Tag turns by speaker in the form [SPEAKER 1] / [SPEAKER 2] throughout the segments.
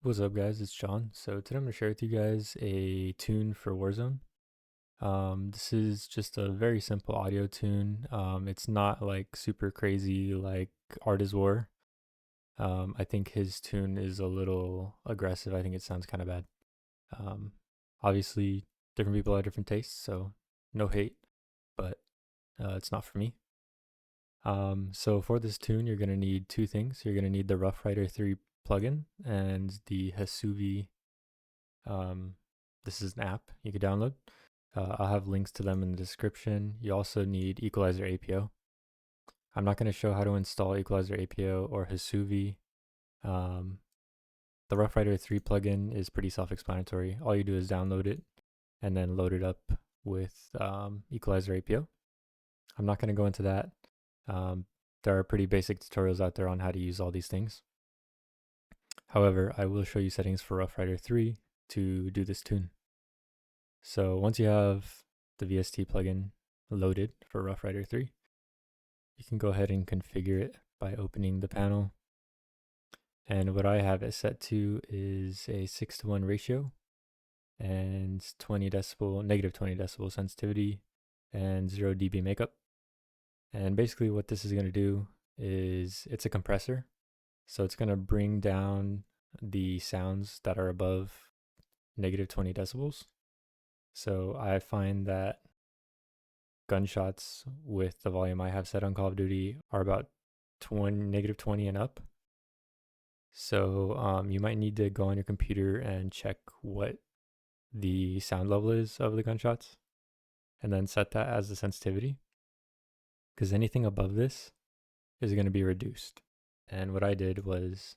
[SPEAKER 1] What's up, guys? It's John. So today I'm going to share with you guys a tune for Warzone. This is just a very simple audio tune. It's not like super crazy like Art is War. I think his tune is a little aggressive. I think it sounds kind of bad. Um, Obviously, different people have different tastes, so no hate, but it's not for me. So for this tune, you're going to need two things. You're going to need the Rough Rider 3 plugin and the Hesuvi. This is an app you can download. I'll have links to them in the description. You also need Equalizer APO. I'm not going to show how to install Equalizer APO or Hesuvi. The Rough Rider 3 plugin is pretty self-explanatory. All you do is download it and then load it up with Equalizer APO. I'm not going to go into that. There are pretty basic tutorials out there on how to use all these things. However, I will show you settings for Rough Rider 3 to do this tune. So once you have the VST plugin loaded for Rough Rider 3, you can go ahead and configure it by opening the panel. And what I have it set to is a 6:1 ratio and negative 20 decibel sensitivity and 0 dB makeup. And basically what this is going to do is it's a compressor. So it's going to bring down the sounds that are above negative 20 decibels. So I find that gunshots with the volume I have set on Call of Duty are about negative 20 and up. So you might need to go on your computer and check what the sound level is of the gunshots and then set that as the sensitivity, because anything above this is going to be reduced. And what I did was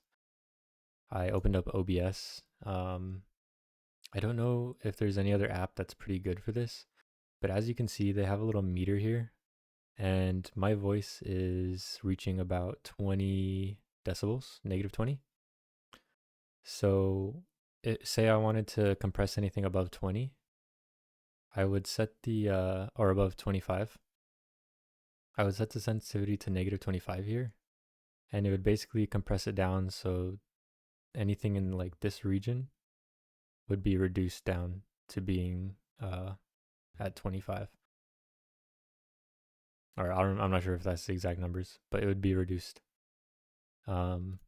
[SPEAKER 1] I opened up OBS. I don't know if there's any other app that's pretty good for this, but as you can see, they have a little meter here, and my voice is reaching about 20 decibels, negative 20. So say I wanted to compress anything above 20, I would set the, or above 25, I would set the sensitivity to negative 25 here, and it would basically compress it down so anything in like this region would be reduced down to being at 25. Or I'm not sure if that's the exact numbers, but it would be reduced. And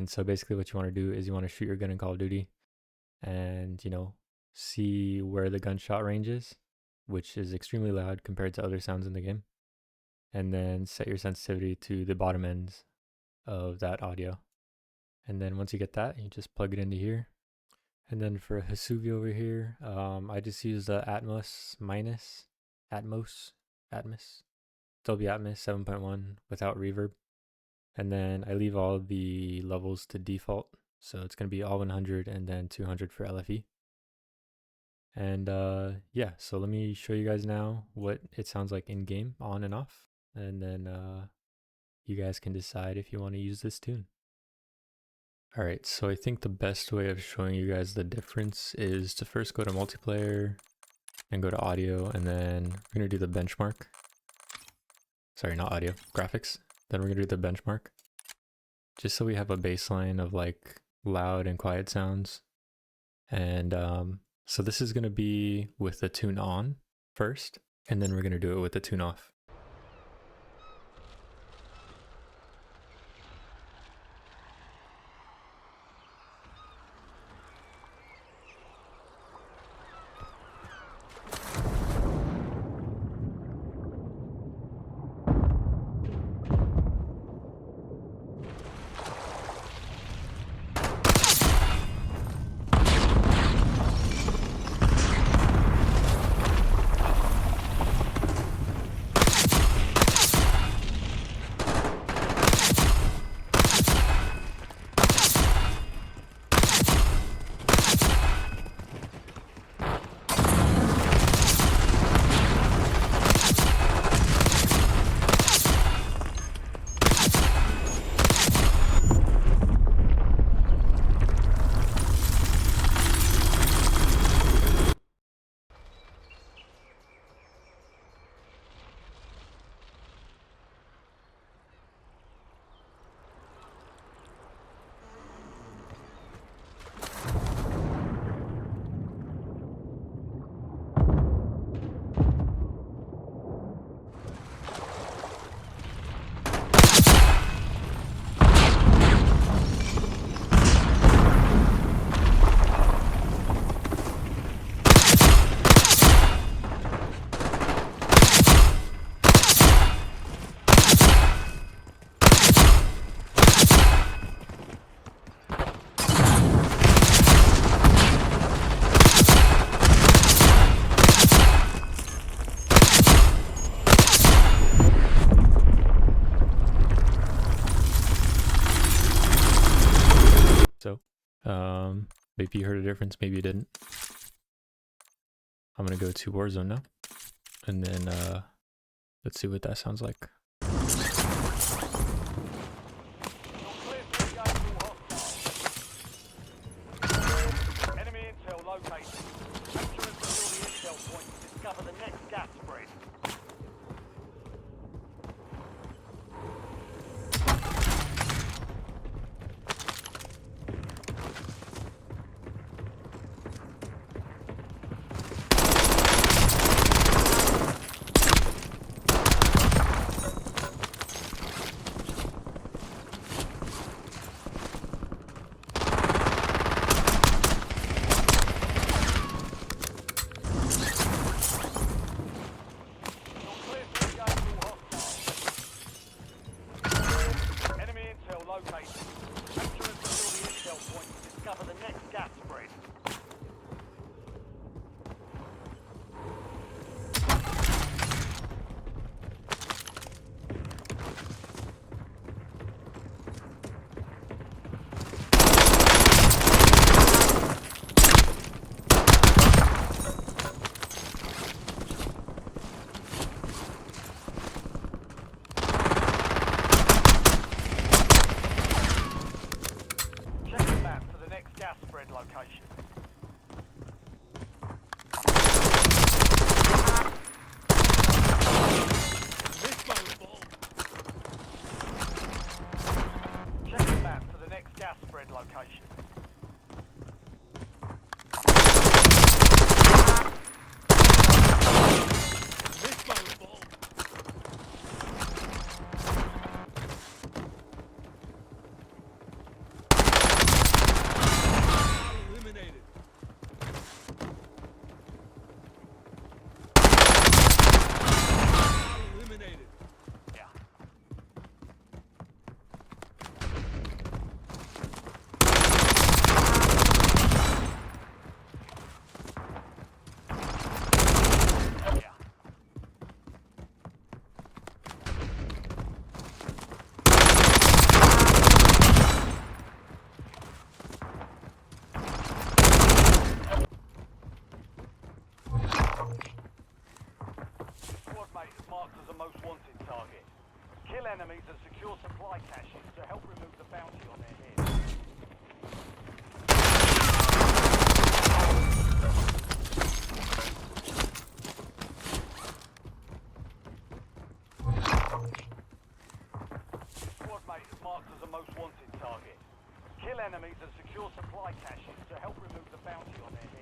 [SPEAKER 1] so basically what you want to do is you want to shoot your gun in Call of Duty and, see where the gunshot range is, which is extremely loud compared to other sounds in the game. And then set your sensitivity to the bottom ends of that audio. And then once you get that, you just plug it into here. And then for Hesuvi over here, I just use the Atmos, Dolby Atmos 7.1 without reverb. And then I leave all the levels to default. So it's going to be all 100 and then 200 for LFE. And yeah, so let me show you guys now what it sounds like in game, on and off. And then you guys can decide if you want to use this tune. Alright, so I think the best way of showing you guys the difference is to first go to multiplayer and go to audio, and then we're going to do the benchmark. Sorry, not audio, graphics. Then we're going to do the benchmark, just so we have a baseline of like loud and quiet sounds. And so this is going to be with the tune on first, and then we're going to do it with the tune off. Maybe you heard a difference, maybe you didn't. I'm gonna go to Warzone now, and then let's see what that sounds like.
[SPEAKER 2] Enemy intel located. Capture and secure the intel point to discover the next gas spread. Location. Check the map for the next gas spread location. Marked as a most wanted target. Kill enemies and secure supply caches to help remove the bounty on their heads. Squad mate is marked as a most wanted target. Kill enemies and secure supply caches to help remove the bounty on their heads.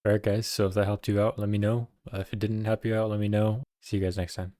[SPEAKER 1] Alright guys, so if that helped you out, let me know. If it didn't help you out, let me know. See you guys next time.